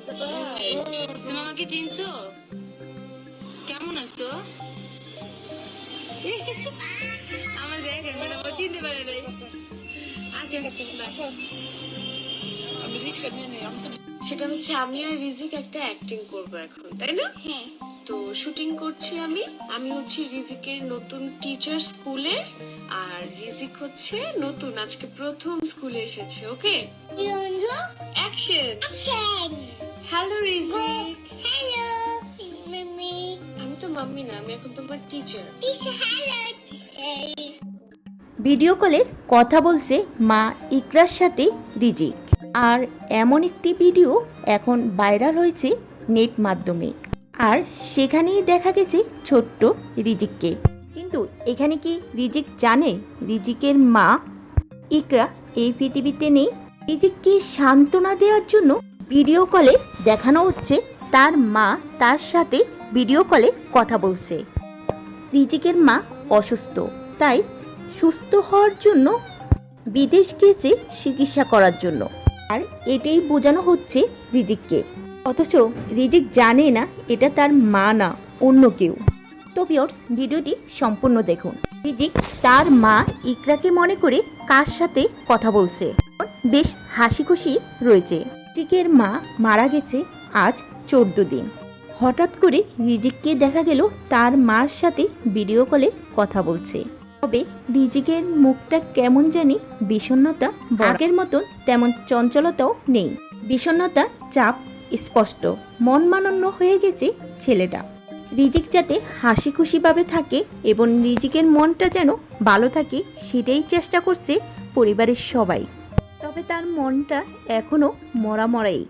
তুমি আমাকে চিনছো? কেমন আছো? আমার দেখেন ম্যাডাম ও চিনতে পারে নাই। আচ্ছা আমি রিকশা নিয়ে নিই। সেটা হচ্ছে আমি আর রিজিক একটা অ্যাক্টিং করব এখন, তাই না? হ্যাঁ। তো শুটিং করছি আমি হচ্ছে রিজিকের নতুন টিচার স্কুলে, আর রিজিক হচ্ছে নতুন আজকে প্রথম স্কুলে এসেছে। ওকে, অ্যাকশন। হ্যালো রিজিক। Hello mummy. আমি তো মাম্মি না, আমি এখন তোমার টিচার। Hello teacher. ভিডিও কলে কথা বলছে মা ইকরার সাথে রিজিক। আর এমন একটি ভিডিও এখন ভাইরাল হয়েছে নেট মাধ্যমে, আর সেখানেই দেখা গেছে ছোট্ট রিজিককে। কিন্তু এখানে কি রিজিক জানে রিজিকের মা ইকরা এই পৃথিবীতে নেই? রিজিককে সান্ত্বনা দেওয়ার জন্য ভিডিও কলে দেখানো হচ্ছে তার মা তার সাথে ভিডিও কলে কথা বলছে। রিজিকের মা অসুস্থ, তাই সুস্থ হওয়ার জন্য বিদেশ গিয়েছে চিকিৎসা করার জন্য, আর এটাই বোঝানো হচ্ছে রিজিককে। অথচ রিজিক জানে না এটা তার মা না, অন্য কেউ। তো ভিউয়ার্স, ভিডিওটি সম্পূর্ণ দেখুন। রিজিক তার মা ইকরাকে মনে করে কার সাথে কথা বলছে, বেশ হাসি খুশি রয়েছে। রিজিকের মা মারা গেছে আজ 14 দিন। হঠাৎ করে রিজিককে দেখা গেল তার মার সাথে ভিডিও কলে কথা বলছে। তবে রিজিকের মুখটা কেমন জানি বিষণ্ণতা, আগের মতন তেমন চঞ্চলতাও নেই। বিষণ্ণতা, চাপ স্পষ্ট, মন মানন্য হয়ে গেছে ছেলেটা। রিজিক যাতে হাসি খুশিভাবে থাকে এবং রিজিকের মনটা যেন ভালো থাকে সেটাই চেষ্টা করছে পরিবারের সবাই। তবে তার মনটা এখনও মরা মরাই।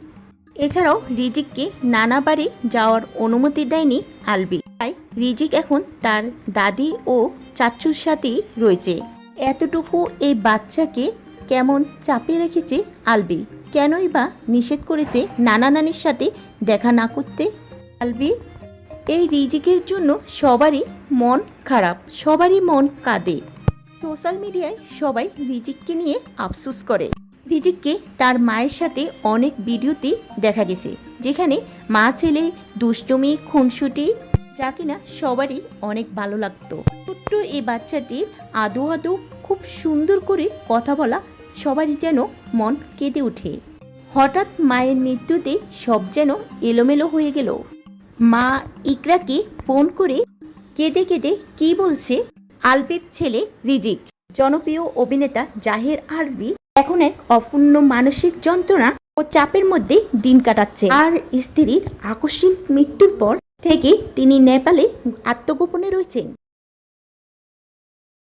এছাড়াও রিজিককে নানা বাড়ি যাওয়ার অনুমতি দেয়নি আলবি, তাই রিজিক এখন তার দাদি ও চাচুর সাথেই রয়েছে। এতটুকু এই বাচ্চাকে কেমন চাপে রেখেছে আলবি, কেনই বা নিষেধ করেছে নানা নানির সাথে দেখা না করতে আলবি? এই রিজিকের জন্য সবারই মন খারাপ, সবারই মন কাঁদে। সোশ্যাল মিডিয়ায় সবাই রিজিককে নিয়ে আফসোস করে। রিজিককে তার মায়ের সাথে অনেক ভিডিওতে দেখা গেছে, যেখানে মা ছেলে দুষ্টুমি খুনসুটি, যা কিনা সবারই অনেক ভালো লাগতো। ছোট্ট এই বাচ্চাটির আদো আদো খুব সুন্দর করে কথা বলা, সবারই যেন মন কেঁদে ওঠে। হঠাৎ মায়ের মৃত্যুতে সব যেন এলোমেলো হয়ে গেল। মা ইকরাকে ফোন করে কেঁদে কেঁদে কি বলছে আলবির ছেলে রিজিক। জনপ্রিয় অভিনেতা জাহির আলবি এখন এক অপূর্ণ মানসিক যন্ত্রণা ও চাপের মধ্যে দিন কাটাচ্ছে। আর স্ত্রীর আকস্মিক মৃত্যুর পর থেকে তিনি নেপালে আত্মগোপনে রয়েছেন।